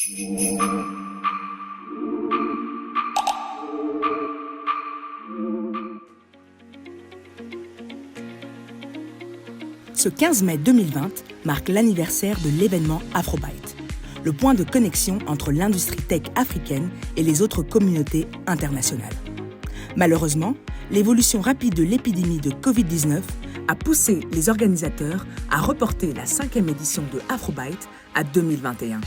Ce 15 mai 2020 marque l'anniversaire de l'événement Afrobyte, le point de connexion entre l'industrie tech africaine et les autres communautés internationales. Malheureusement, l'évolution rapide de l'épidémie de Covid-19 a poussé les organisateurs à reporter la 5e édition de Afrobyte à 2021.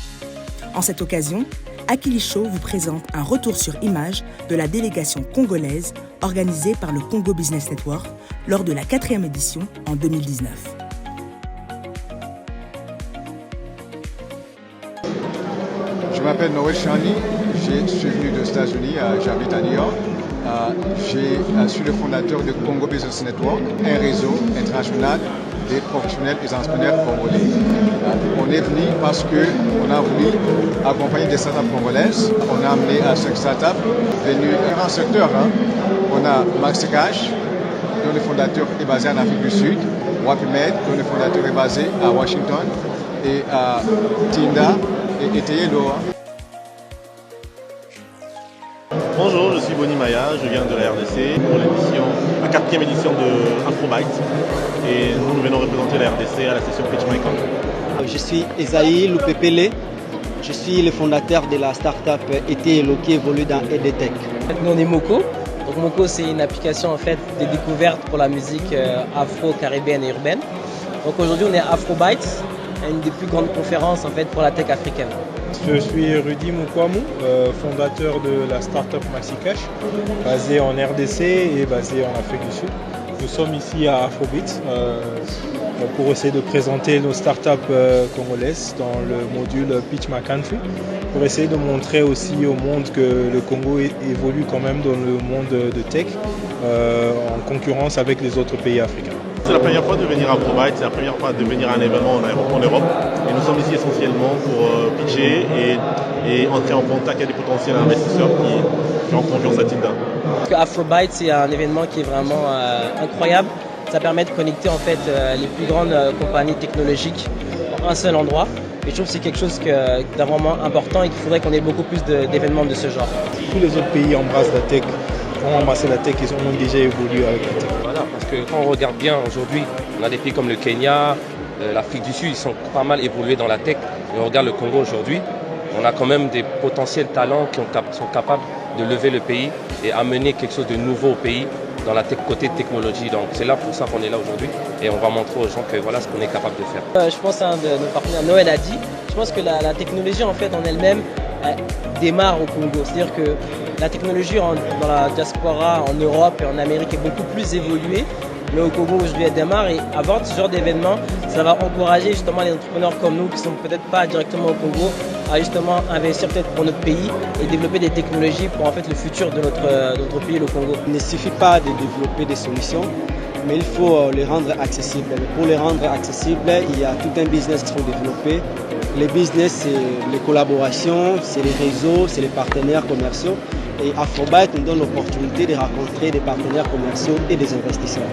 En cette occasion, Akili Show vous présente un retour sur image de la délégation congolaise organisée par le Congo Business Network lors de la 4e édition en 2019. Je m'appelle Noël Chani, je suis venu des États-Unis, j'habite à New York. Je suis le fondateur du Congo Business Network, un réseau international des professionnels et entrepreneurs congolais. On est venu parce qu'on a voulu accompagner des startups congolaises. On a amené à 5 startups venus de différents secteurs. On a Maxicash, dont le fondateur est basé en Afrique du Sud, Wapimed, dont le fondateur est basé à Washington, et Tinda et Teyelo. Bonjour, je suis Boni Maya, je viens de la RDC pour la 4e édition de Afrobyte et nous venons représenter la RDC à la session Pitch My Country. Je suis Esaïe Loupepele, je suis le fondateur de la start-up Teyelo qui évolue dans EdTech. Nous on est Moko. Donc Moko c'est une application en fait de découverte pour la musique afro-caribéenne et urbaine. Donc aujourd'hui on est à Afrobyte, une des plus grandes conférences en fait pour la tech africaine. Je suis Rudy Mukwamu, fondateur de la start-up Maxicash, basée en RDC et basée en Afrique du Sud. Nous sommes ici à Afrobyte pour essayer de présenter nos startups congolaises dans le module Pitch My Country, pour essayer de montrer aussi au monde que le Congo évolue quand même dans le monde de tech en concurrence avec les autres pays africains. C'est la première fois de venir à Afrobyte, c'est la première fois de venir à un événement en Europe et nous sommes ici essentiellement pour pitcher et entrer en contact avec des potentiels investisseurs qui ont confiance à Tinda. Afrobyte c'est un événement qui est vraiment incroyable. Ça permet de connecter en fait les plus grandes compagnies technologiques en un seul endroit. Et je trouve que c'est quelque chose d'un vraiment important et qu'il faudrait qu'on ait beaucoup plus d'événements de ce genre. Tous les autres pays embrassent la tech, ont embrassé la tech et ont déjà évolué avec la tech. Voilà, parce que quand on regarde bien aujourd'hui, on a des pays comme le Kenya, l'Afrique du Sud, ils sont pas mal évolués dans la tech. Et on regarde le Congo aujourd'hui, on a quand même des potentiels talents qui sont capables de lever le pays et amener quelque chose de nouveau au pays dans la côté technologie. Donc c'est là pour ça qu'on est là aujourd'hui et on va montrer aux gens que voilà ce qu'on est capable de faire. Je pense à un de nos partenaires, Noël a dit, je pense que la technologie en fait en elle-même démarre au Congo. C'est-à-dire que la technologie dans la diaspora, en Europe et en Amérique est beaucoup plus évoluée. Mais au Congo aujourd'hui elle démarre et avoir ce genre d'événement, ça va encourager justement les entrepreneurs comme nous qui sont peut-être pas directement au Congo à justement investir peut-être pour notre pays et développer des technologies pour en fait le futur de notre pays, le Congo. Il ne suffit pas de développer des solutions, mais il faut les rendre accessibles. Pour les rendre accessibles, il y a tout un business qui sont développés. Les business, c'est les collaborations, c'est les réseaux, c'est les partenaires commerciaux. Et Afrobyte nous donne l'opportunité de rencontrer des partenaires commerciaux et des investisseurs.